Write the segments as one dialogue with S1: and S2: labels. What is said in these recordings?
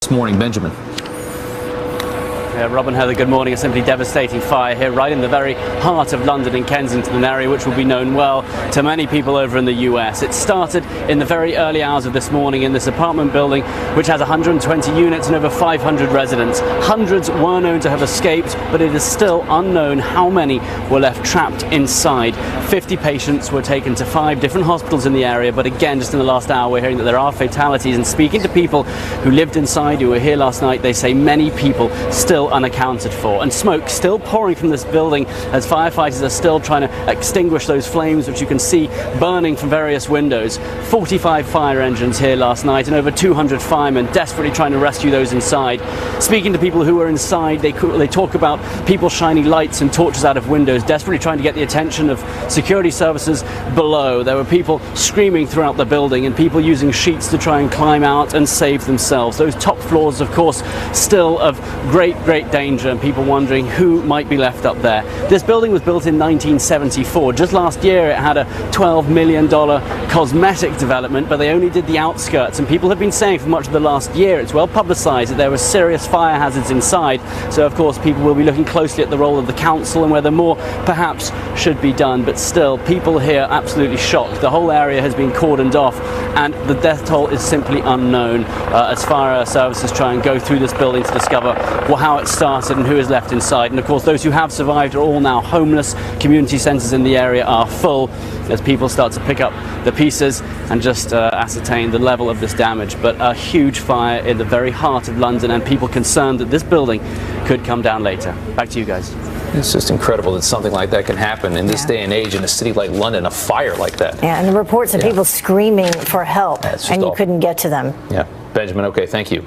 S1: This morning, Benjamin.
S2: Yeah, Rob and Heather, good morning. A simply devastating fire here right in the very heart of London in Kensington, an area which will be known well to many people over in the US. It started in the very early hours of this morning in this apartment building which has 120 units and over 500 residents. Hundreds were known to have escaped, but it is still unknown how many were left trapped inside. 50 patients were taken to 5 different hospitals in the area, but again, just in the last hour, we're hearing that there are fatalities. And speaking to people who lived inside, who were here last night, they say many people still unaccounted for, and smoke still pouring from this building as firefighters are still trying to extinguish those flames which you can see burning from various windows. 45 fire engines here last night and over 200 firemen desperately trying to rescue those inside. Speaking to people who were inside, they talk about people shining lights and torches out of windows, desperately trying to get the attention of security services below. There were people screaming throughout the building and people using sheets to try and climb out and save themselves. Those top floors, of course, still of great danger, and people wondering who might be left up there. This building was built in 1974. Just last year it had a $12 million cosmetic development, but they only did the outskirts, and people have been saying for much of the last year, it's well publicized, that there were serious fire hazards inside. So of course people will be looking closely at the role of the council and whether more perhaps should be done, but still people here absolutely shocked. The whole area has been cordoned off and the death toll is simply unknown as fire services try and go through this building to discover how it started and who is left inside. And of course those who have survived are all now homeless. Community centres in the area are full as people start to pick up the pieces and just ascertain the level of this damage. But a huge fire in the very heart of London, and people concerned that this building could come down later. Back to you guys.
S1: It's just incredible that something like that can happen in this day and age in a city like London, a fire like that.
S3: Yeah, and the reports of people screaming for help, and you couldn't get to them.
S1: Yeah. Benjamin, okay, thank you.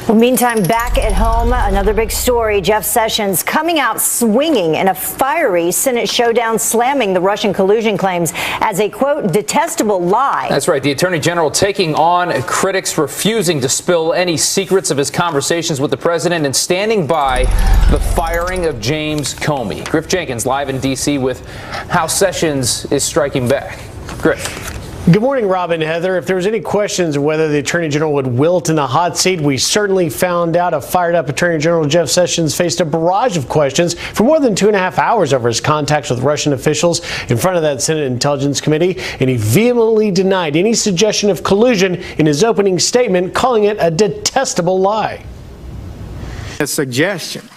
S3: Well, meantime, back at home, another big story. Jeff Sessions coming out swinging in a fiery Senate showdown, slamming the Russian collusion claims as a, quote, detestable lie.
S1: That's right. The Attorney General taking on critics, refusing to spill any secrets of his conversations with the president, and standing by the firing of James Comey. Griff Jenkins live in D.C. with how Sessions is striking back. Griff.
S4: Good morning, Rob and Heather. If there was any questions of whether the Attorney General would wilt in the hot seat, we certainly found out. A fired-up Attorney General Jeff Sessions faced a barrage of questions for more than 2.5 hours over his contacts with Russian officials in front of that Senate Intelligence Committee, and he vehemently denied any suggestion of collusion in his opening statement, calling it a detestable lie.
S5: A suggestion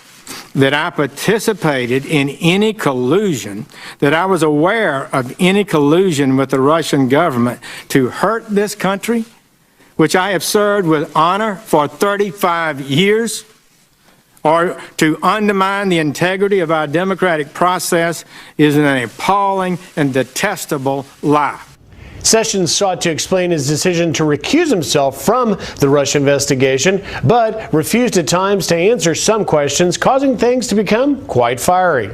S5: that I participated in any collusion, that I was aware of any collusion with the Russian government to hurt this country, which I have served with honor for 35 years, or to undermine the integrity of our democratic process, is an appalling and detestable lie.
S4: Sessions sought to explain his decision to recuse himself from the Russia investigation, but refused at times to answer some questions, causing things to become quite fiery.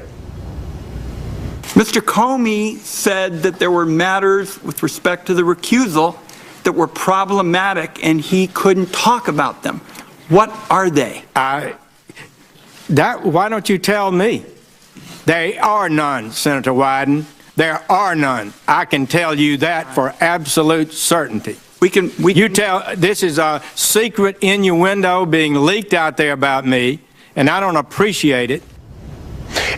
S6: Mr. Comey said that there were matters with respect to the recusal that were problematic and he couldn't talk about them. What are they?
S5: Why don't you tell me? They are none, Senator Wyden. There are none. I can tell you that for absolute certainty. You tell, this is a secret innuendo being leaked out there about me, and I don't appreciate it.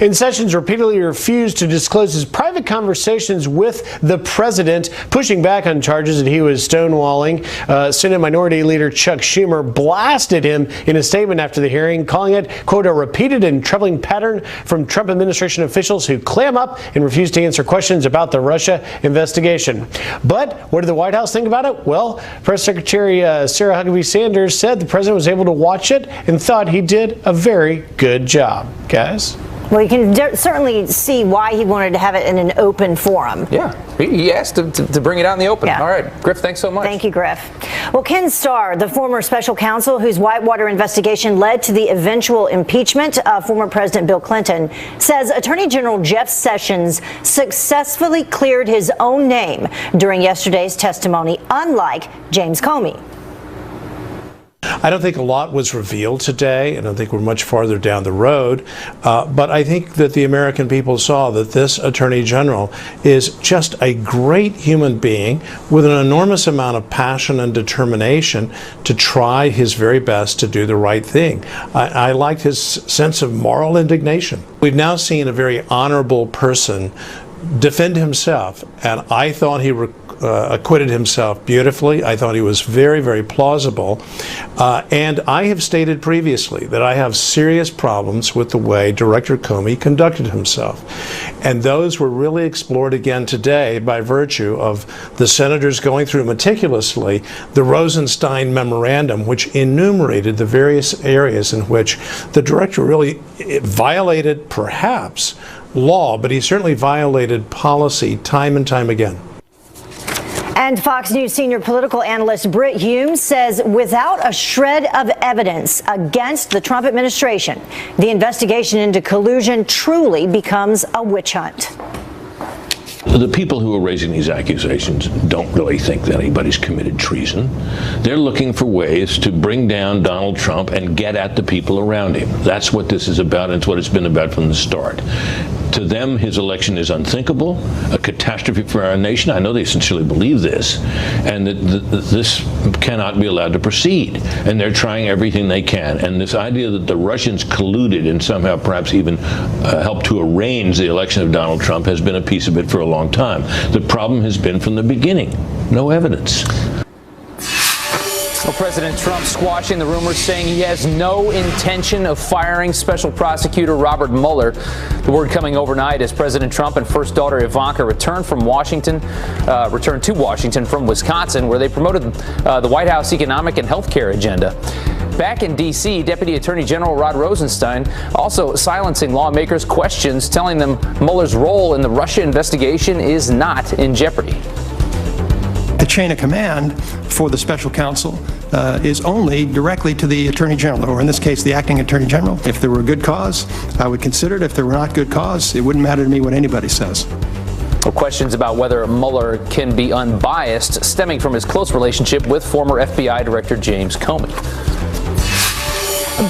S4: And Sessions repeatedly refused to disclose his private conversations with the president, pushing back on charges that he was stonewalling. Senate Minority Leader Chuck Schumer blasted him in a statement after the hearing, calling it, quote, a repeated and troubling pattern from Trump administration officials who clam up and refuse to answer questions about the Russia investigation. But what did the White House think about it? Well, Press Secretary Sarah Huckabee Sanders said the president was able to watch it and thought he did a very good job. Guys?
S3: Well, you can certainly see why he wanted to have it in an open forum.
S1: Yeah, he asked to bring it out in the open. Yeah. All right, Griff, thanks so much.
S3: Thank you, Griff. Well, Ken Starr, the former special counsel whose Whitewater investigation led to the eventual impeachment of former President Bill Clinton, says Attorney General Jeff Sessions successfully cleared his own name during yesterday's testimony, unlike James Comey.
S4: I don't think a lot was revealed today, and I think we're much farther down the road, but I think that the American people saw that this Attorney General is just a great human being with an enormous amount of passion and determination to try his very best to do the right thing. I liked his sense of moral indignation. We've now seen a very honorable person defend himself, and I thought he acquitted himself beautifully. I thought he was very, very plausible. And I have stated previously that I have serious problems with the way Director Comey conducted himself. And those were really explored again today by virtue of the senators going through meticulously the Rosenstein memorandum, which enumerated the various areas in which the director really violated, perhaps, law, but he certainly violated policy time and time again.
S3: And Fox News senior political analyst Britt Hume says without a shred of evidence against the Trump administration, the investigation into collusion truly becomes a witch hunt.
S7: The people who are raising these accusations don't really think that anybody's committed treason. They're looking for ways to bring down Donald Trump and get at the people around him. That's what this is about, and it's what it's been about from the start. To them, his election is unthinkable, a catastrophe for our nation. I know they sincerely believe this, and that this cannot be allowed to proceed. And they're trying everything they can. And this idea that the Russians colluded and somehow perhaps even helped to arrange the election of Donald Trump has been a piece of it for a long time. The problem has been from the beginning, no evidence.
S1: Well, President Trump squashing the rumors, saying he has no intention of firing Special Prosecutor Robert Mueller. The word coming overnight as President Trump and first daughter Ivanka returned to Washington from Wisconsin, where they promoted the White House economic and health care agenda. Back in D.C., Deputy Attorney General Rod Rosenstein also silencing lawmakers' questions, telling them Mueller's role in the Russia investigation is not in jeopardy.
S8: The chain of command for the special counsel is only directly to the Attorney General, or in this case, the acting Attorney General. If there were a good cause, I would consider it. If there were not good cause, it wouldn't matter to me what anybody says.
S1: Well, questions about whether Mueller can be unbiased stemming from his close relationship with former FBI Director James Comey.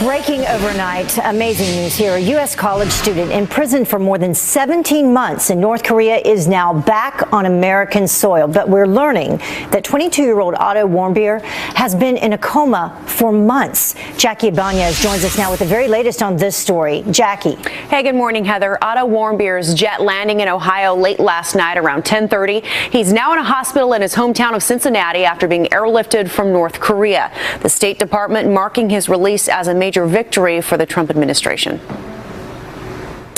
S3: Breaking overnight, amazing news here. A U.S. college student imprisoned for more than 17 months in North Korea is now back on American soil. But we're learning that 22-year-old Otto Warmbier has been in a coma for months. Jackie Ibanez joins us now with the very latest on this story. Jackie.
S9: Hey, good morning, Heather. Otto Warmbier's jet landing in Ohio late last night around 10:30. He's now in a hospital in his hometown of Cincinnati after being airlifted from North Korea. The State Department marking his release as a major victory for the Trump administration.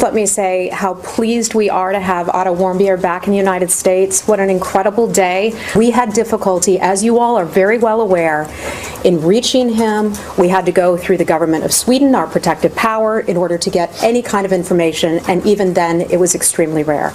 S10: Let me say how pleased we are to have Otto Warmbier back in the United States. What an incredible day. We had difficulty, as you all are very well aware, in reaching him. We had to go through the government of Sweden, our protective power, in order to get any kind of information, and even then it was extremely rare.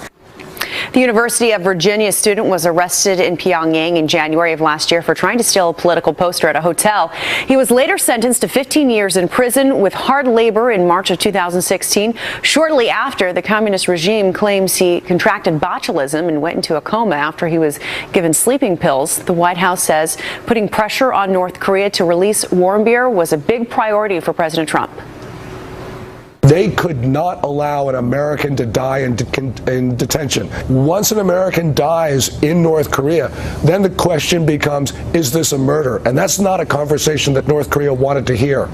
S9: The University of Virginia student was arrested in Pyongyang in January of last year for trying to steal a political poster at a hotel. He was later sentenced to 15 years in prison with hard labor in March of 2016. Shortly after, the communist regime claims he contracted botulism and went into a coma after he was given sleeping pills. The White House says putting pressure on North Korea to release Warmbier was a big priority for President Trump.
S11: They could not allow an American to die in detention. Once an American dies in North Korea, then the question becomes, is this a murder? And that's not a conversation that North Korea wanted to hear.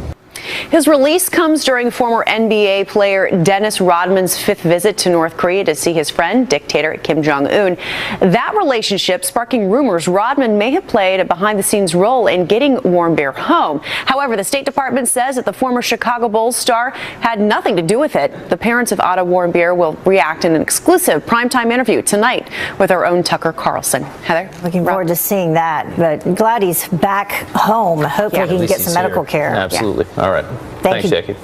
S9: His release comes during former NBA player Dennis Rodman's fifth visit to North Korea to see his friend, dictator Kim Jong-un. That relationship sparking rumors Rodman may have played a behind-the-scenes role in getting Warmbier home. However, the State Department says that the former Chicago Bulls star had nothing to do with it. The parents of Otto Warmbier will react in an exclusive primetime interview tonight with our own Tucker Carlson. Heather?
S3: Looking forward to seeing that, but glad he's back home. Hopefully he can get some medical care.
S1: Absolutely. All right. Thanks, Jackie.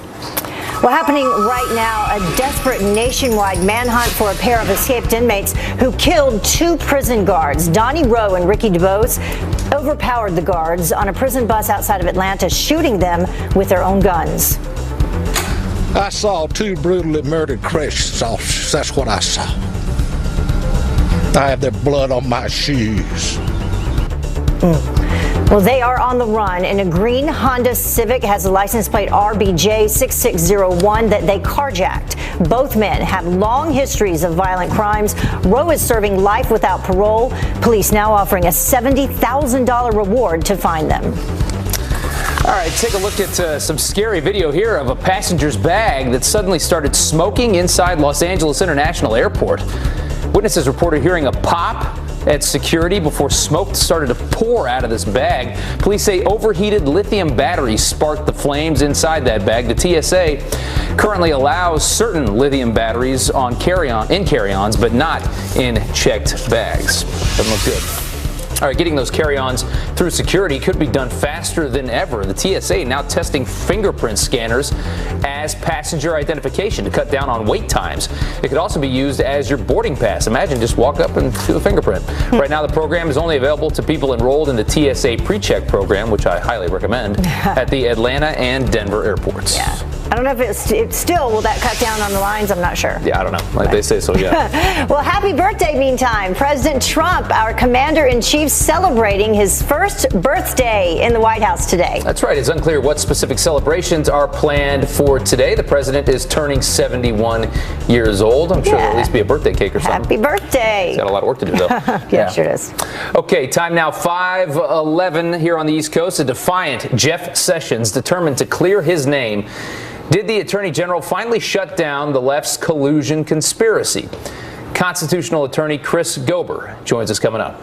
S3: Well, happening right now, a desperate nationwide manhunt for a pair of escaped inmates who killed two prison guards. Donnie Rowe and Ricky DeBose overpowered the guards on a prison bus outside of Atlanta, shooting them with their own guns.
S12: I saw two brutally murdered corrections officers. That's what I saw. I have their blood on my shoes.
S3: Well, they are on the run, and a green Honda Civic has a license plate RBJ6601 that they carjacked. Both men have long histories of violent crimes. Rowe is serving life without parole. Police now offering a $70,000 reward to find them.
S1: All right, take a look at some scary video here of a passenger's bag that suddenly started smoking inside Los Angeles International Airport. Witnesses reported hearing a pop at security before smoke started to pour out of this bag. Police say overheated lithium batteries sparked the flames inside that bag. The TSA currently allows certain lithium batteries in carry-ons, but not in checked bags. Doesn't look good. All right, getting those carry-ons through security could be done faster than ever. The TSA now testing fingerprint scanners as passenger identification to cut down on wait times. It could also be used as your boarding pass. Imagine just walk up and do a fingerprint. Right now, the program is only available to people enrolled in the TSA PreCheck program, which I highly recommend, at the Atlanta and Denver airports.
S3: Yeah. I don't know if it's still, will that cut down on the lines? I'm not sure.
S1: Yeah, I don't know. Like they say so, yeah.
S3: Well, happy birthday, meantime. President Trump, our commander-in-chief, celebrating his first birthday in the White House today.
S1: That's right. It's unclear what specific celebrations are planned for today. The president is turning 71 years old. I'm sure there'll at least be a birthday cake or something.
S3: Happy birthday.
S1: He's got a lot of work to do, though.
S3: Yeah, sure does.
S1: Okay, time now 5:11 here on the East Coast. A defiant Jeff Sessions determined to clear his name. Did the Attorney General finally shut down the left's collusion conspiracy? Constitutional attorney Chris Gober joins us coming up.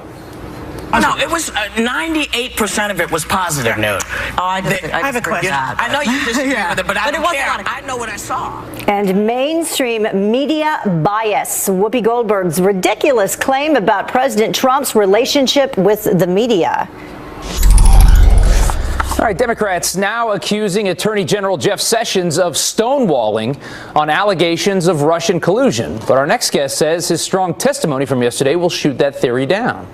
S13: No, it was 98% of it was positive news. I have a question. I know you disagree with it, but I don't care. I know what I saw.
S3: And mainstream media bias. Whoopi Goldberg's ridiculous claim about President Trump's relationship with the media.
S1: All right, Democrats now accusing Attorney General Jeff Sessions of stonewalling on allegations of Russian collusion. But our next guest says his strong testimony from yesterday will shoot that theory down.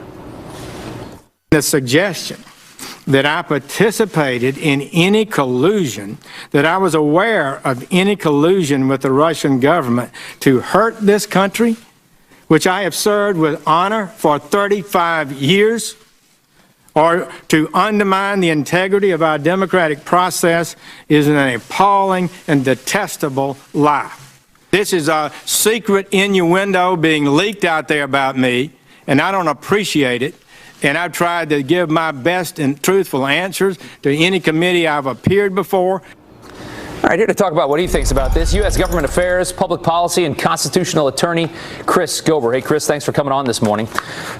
S5: The suggestion that I participated in any collusion, that I was aware of any collusion with the Russian government to hurt this country, which I have served with honor for 35 years, or to undermine the integrity of our democratic process is an appalling and detestable lie. This is a secret innuendo being leaked out there about me, and I don't appreciate it. And I've tried to give my best and truthful answers to any committee I've appeared before.
S1: All right, here to talk about what he thinks about this, U.S. Government Affairs, Public Policy, and Constitutional Attorney Chris Gober. Hey, Chris, thanks for coming on this morning.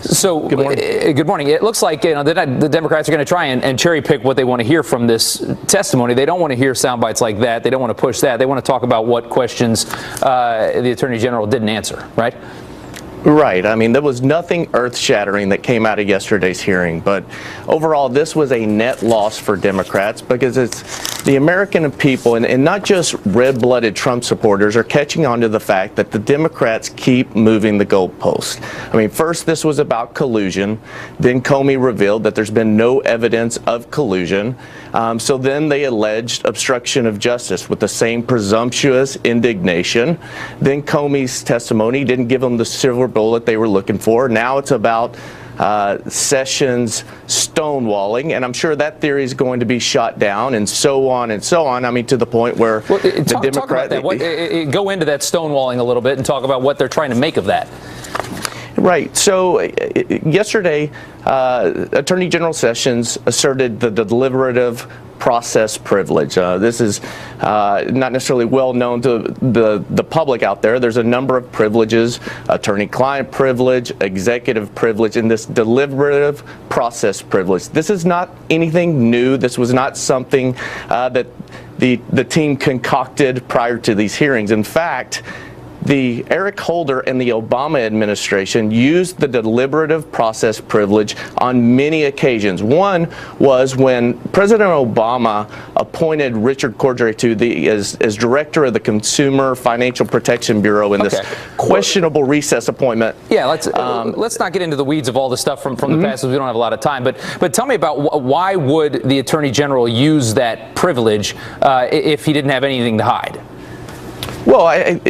S1: So, good morning. Good morning. It looks like the Democrats are going to try and cherry pick what they want to hear from this testimony. They don't want to hear sound bites like that. They don't want to push that. They want to talk about what questions the Attorney General didn't answer, right?
S14: Right. I mean, there was nothing earth-shattering that came out of yesterday's hearing, but overall, this was a net loss for Democrats because it's the American people, and not just red-blooded Trump supporters, are catching on to the fact that the Democrats keep moving the goalposts. I mean, first this was about collusion. Then Comey revealed that there's been no evidence of collusion. So then they alleged obstruction of justice with the same presumptuous indignation. Then Comey's testimony didn't give them the silver bullet they were looking for. Now it's about Sessions stonewalling, and I'm sure that theory is going to be shot down, and so on and so on. I mean, to the point where the Democrat.
S1: Talk about that. Go into that stonewalling a little bit and talk about what they're trying to make of that.
S14: Right. So yesterday, Attorney General Sessions asserted the deliberative process privilege. This is not necessarily well known to the public out there. There's a number of privileges: attorney-client privilege, executive privilege, and this deliberative process privilege. This is not anything new. This was not something that the team concocted prior to these hearings. In fact, the Eric Holder and the Obama administration used the deliberative process privilege on many occasions. One was when President Obama appointed Richard Cordray as director of the Consumer Financial Protection Bureau in this questionable recess appointment.
S1: Yeah, let's not get into the weeds of all the stuff from the past, because we don't have a lot of time. But tell me about why would the Attorney General use that privilege if he didn't have anything to hide?
S14: Well,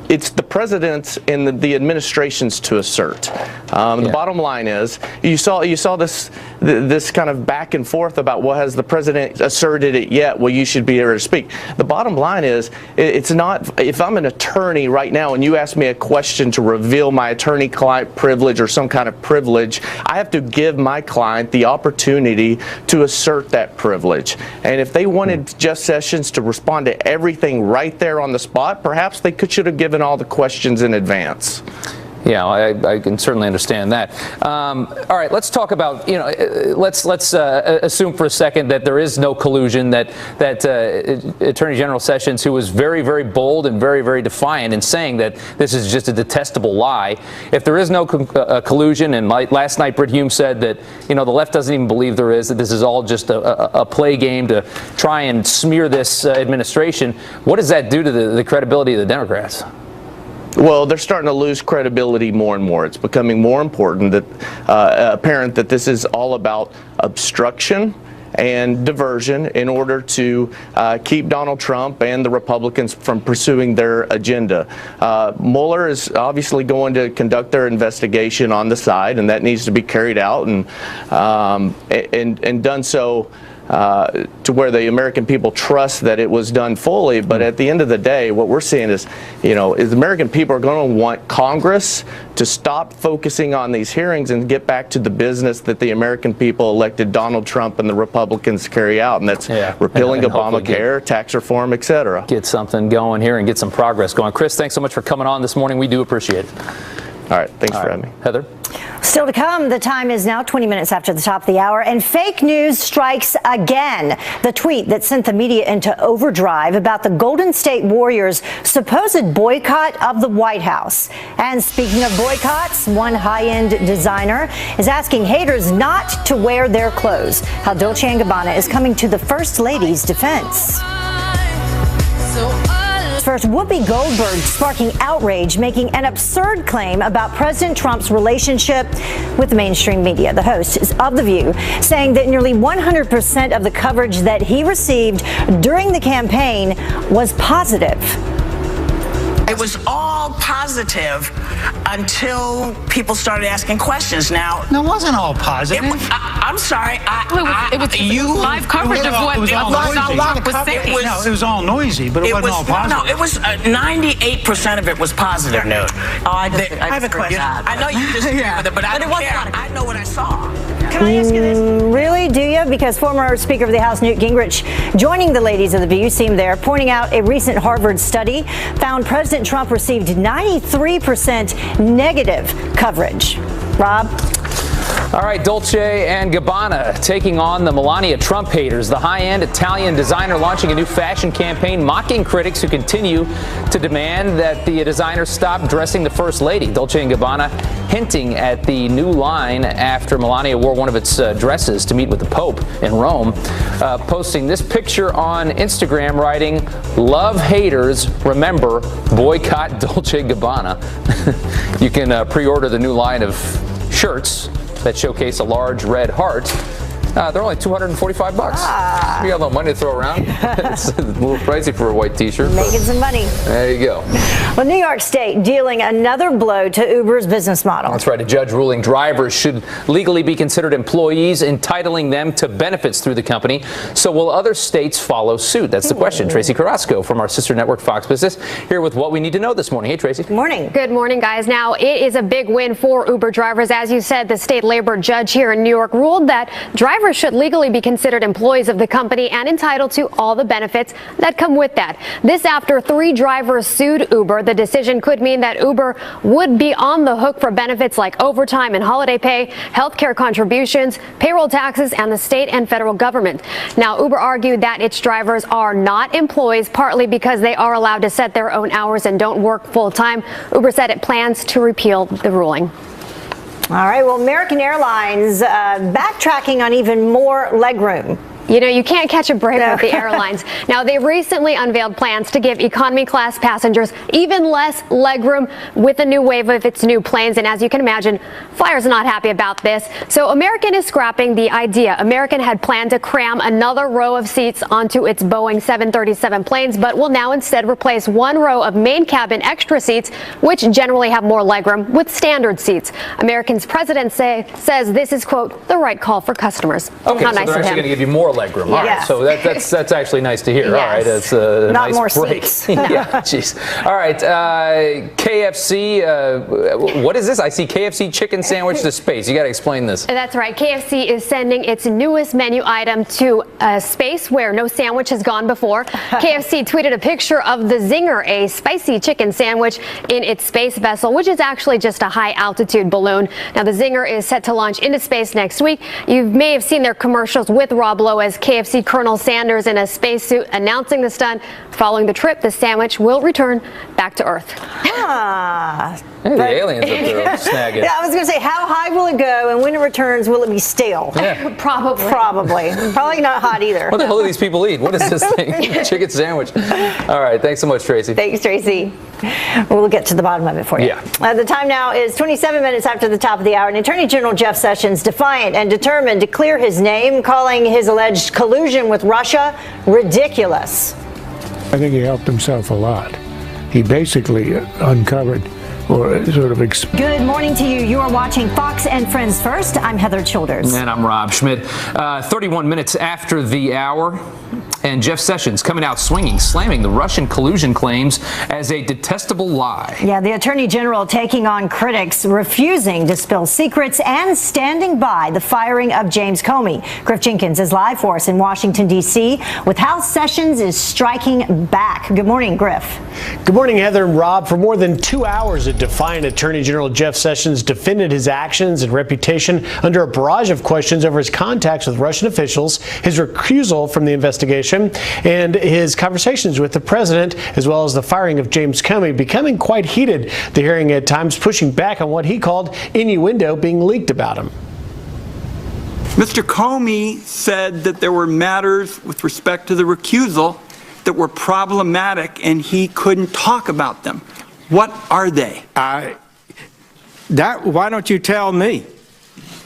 S14: it's the president's and the administration's to assert. The bottom line is, you saw this this kind of back and forth about, well, has the president asserted it yet? Well, you should be able to speak. The bottom line is, it's not, if I'm an attorney right now and you ask me a question to reveal my attorney-client privilege or some kind of privilege, I have to give my client the opportunity to assert that privilege. And if they wanted Jeff Sessions to respond to everything right there on the spot, perhaps they should have given all the questions in advance.
S1: Yeah, I can certainly understand that. All right, let's talk about, let's assume for a second that there is no collusion, that Attorney General Sessions, who was very, very bold and very, very defiant in saying that this is just a detestable lie. If there is no collusion, and last night Brit Hume said that, the left doesn't even believe there is, that this is all just a play game to try and smear this administration, what does that do to the credibility of the Democrats?
S14: Well, they're starting to lose credibility more and more. It's becoming more important that apparent that this is all about obstruction and diversion in order to keep Donald Trump and the Republicans from pursuing their agenda. Mueller is obviously going to conduct their investigation on the side, and that needs to be carried out and done so to where the American people trust that it was done fully. But at the end of the day, what we're seeing is, is the American people are going to want Congress to stop focusing on these hearings and get back to the business that the American people elected Donald Trump and the Republicans to carry out, and that's repealing Obamacare, tax reform, etc.
S1: Get something going here and get some progress going. Chris, thanks so much for coming on this morning. We do appreciate it.
S14: All right, thanks for having me.
S1: Heather?
S3: Still to come, the time is now 20 minutes after the top of the hour, and fake news strikes again. The tweet that sent the media into overdrive about the Golden State Warriors' supposed boycott of the White House. And speaking of boycotts, one high-end designer is asking haters not to wear their clothes. How Dolce & Gabbana is coming to the First Lady's defense. First, Whoopi Goldberg sparking outrage, making an absurd claim about President Trump's relationship with the mainstream media. The host is of The View, saying that nearly 100% of the coverage that he received during the campaign was positive.
S13: It was all positive until people started asking questions. Now,
S15: no, it wasn't all positive.
S13: I'm sorry.
S15: It was live coverage of what was saying. No, it was all noisy, but it wasn't all positive.
S13: No, it was 98% of it was positive news. I have a question. I know you disagree with it, but I don't care. I know what I saw.
S3: Can I ask you this? Really? Do you? Because former Speaker of the House Newt Gingrich joining the ladies of The View, see him there, pointing out a recent Harvard study found President Trump received 93% negative coverage. Rob?
S1: All right, Dolce & Gabbana taking on the Melania Trump haters. The high-end Italian designer launching a new fashion campaign, mocking critics who continue to demand that the designer stop dressing the First Lady. Dolce & Gabbana hinting at the new line after Melania wore one of its dresses to meet with the Pope in Rome, posting this picture on Instagram, writing, "Love haters, remember, boycott Dolce & Gabbana." You can pre-order the new line of shirts that showcase a large red heart. They're only $245. You got a little money to throw around. It's a little pricey for a white t-shirt.
S3: Making some money.
S1: There you go.
S3: Well, New York State dealing another blow to Uber's business model.
S1: That's right. A judge ruling drivers should legally be considered employees, entitling them to benefits through the company. So will other states follow suit? That's the question. Tracy Carrasco from our sister network Fox Business here with what we need to know this morning. Hey, Tracy.
S3: Good morning.
S16: Good morning, guys. Now, it is a big win for Uber drivers. As you said, the state labor judge here in New York ruled that drivers should legally be considered employees of the company and entitled to all the benefits that come with that. This after 3 drivers sued Uber. The decision could mean that Uber would be on the hook for benefits like overtime and holiday pay, health care contributions, payroll taxes, and the state and federal government. Now, Uber argued that its drivers are not employees, partly because they are allowed to set their own hours and don't work full time. Uber said it plans to repeal the ruling.
S3: All right, well, American Airlines backtracking on even more legroom.
S16: You know, you can't catch a break with the airlines. Now, they recently unveiled plans to give economy class passengers even less legroom with a new wave of its new planes. And as you can imagine, Flyers are not happy about this. So American is scrapping the idea. American had planned to cram another row of seats onto its Boeing 737 planes, but will now instead replace one row of main cabin extra seats, which generally have more legroom, with standard seats. American's president says this is, quote, the right call for customers.
S1: Okay,
S16: How
S1: so
S16: nice
S1: they're
S16: of
S1: actually
S16: him.
S1: going to give you more legroom. All right,
S16: Yes.
S1: so that's actually nice to hear.
S16: Yes.
S1: All right, that's a
S3: Not
S1: nice
S3: more
S1: break.
S3: seats.
S1: Yeah, jeez. All right, KFC. What is this? I see KFC chicken sandwich to space. You got to explain this.
S16: That's right. KFC is sending its newest menu item to space where no sandwich has gone before. KFC tweeted a picture of the Zinger, a spicy chicken sandwich in its space vessel, which is actually just a high altitude balloon. Now, the Zinger is set to launch into space next week. You may have seen their commercials with Rob Lowe as KFC Colonel Sanders in a spacesuit announcing the stunt. Following the trip, the sandwich will return back to Earth.
S1: Hey, the aliens up there snagging.
S3: Yeah, I was going to say, how high will it go, and when it returns, will it be stale?
S1: Yeah.
S16: Probably.
S3: Probably not hot either.
S1: What the hell do these people eat? What is this thing? Chicken sandwich. All right, thanks so much, Tracy.
S3: Thanks, Tracy. We'll get to the bottom of it for you.
S1: Yeah.
S3: The time now is 27 minutes after the top of the hour, and Attorney General Jeff Sessions, defiant and determined to clear his name, calling his alleged collusion with Russia ridiculous.
S12: I think he helped himself a lot. He basically uncovered or sort of
S3: Good morning to you. You are watching Fox and Friends First. I'm Heather Childers.
S1: And I'm Rob Schmidt. 31 minutes after the hour, and Jeff Sessions coming out swinging, slamming the Russian collusion claims as a detestable lie.
S3: Yeah, the Attorney General taking on critics, refusing to spill secrets and standing by the firing of James Comey. Griff Jenkins is live for us in Washington, D.C. with how Sessions is striking back. Good morning, Griff.
S4: Good morning, Heather and Rob. For more than 2 hours, a defiant Attorney General Jeff Sessions defended his actions and reputation under a barrage of questions over his contacts with Russian officials, his recusal from the investigation, and his conversations with the president, as well as the firing of James Comey, becoming quite heated. The hearing at times pushing back on what he called innuendo being leaked about him.
S6: Mr. Comey said that there were matters with respect to the recusal that were problematic and he couldn't talk about them. What are they?
S5: Why don't you tell me?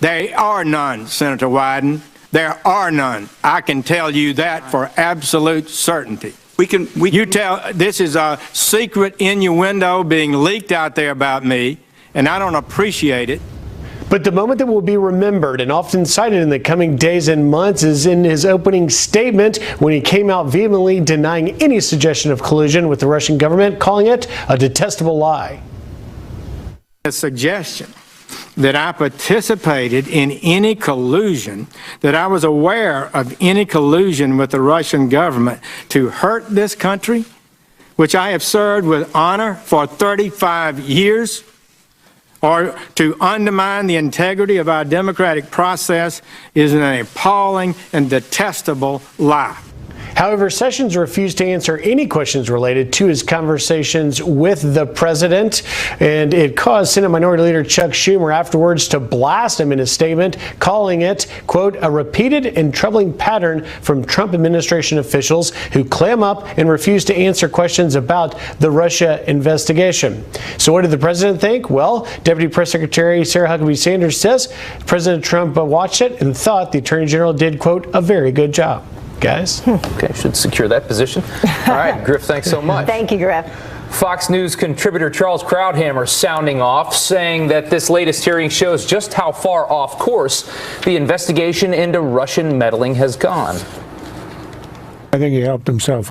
S5: There are none, Senator Wyden. There are none. I can tell you that for absolute certainty. This is a secret innuendo being leaked out there about me, and I don't appreciate it.
S4: But the moment that will be remembered and often cited in the coming days and months is in his opening statement when he came out vehemently denying any suggestion of collusion with the Russian government, calling it a detestable lie.
S5: A suggestion that I participated in any collusion, that I was aware of any collusion with the Russian government to hurt this country, which I have served with honor for 35 years, or to undermine the integrity of our democratic process is an appalling and detestable lie.
S4: However, Sessions refused to answer any questions related to his conversations with the president, and it caused Senate Minority Leader Chuck Schumer afterwards to blast him in a statement, calling it, quote, a repeated and troubling pattern from Trump administration officials who clam up and refuse to answer questions about the Russia investigation. So what did the president think? Well, Deputy Press Secretary Sarah Huckabee Sanders says President Trump watched it and thought the Attorney General did, quote, a very good job. Guys.
S1: Okay, should secure that position. All right, Griff, thanks so much.
S3: Thank you, Griff.
S1: Fox News contributor Charles Krauthammer sounding off, saying that this latest hearing shows just how far off course the investigation into Russian meddling has gone.
S12: I think he helped himself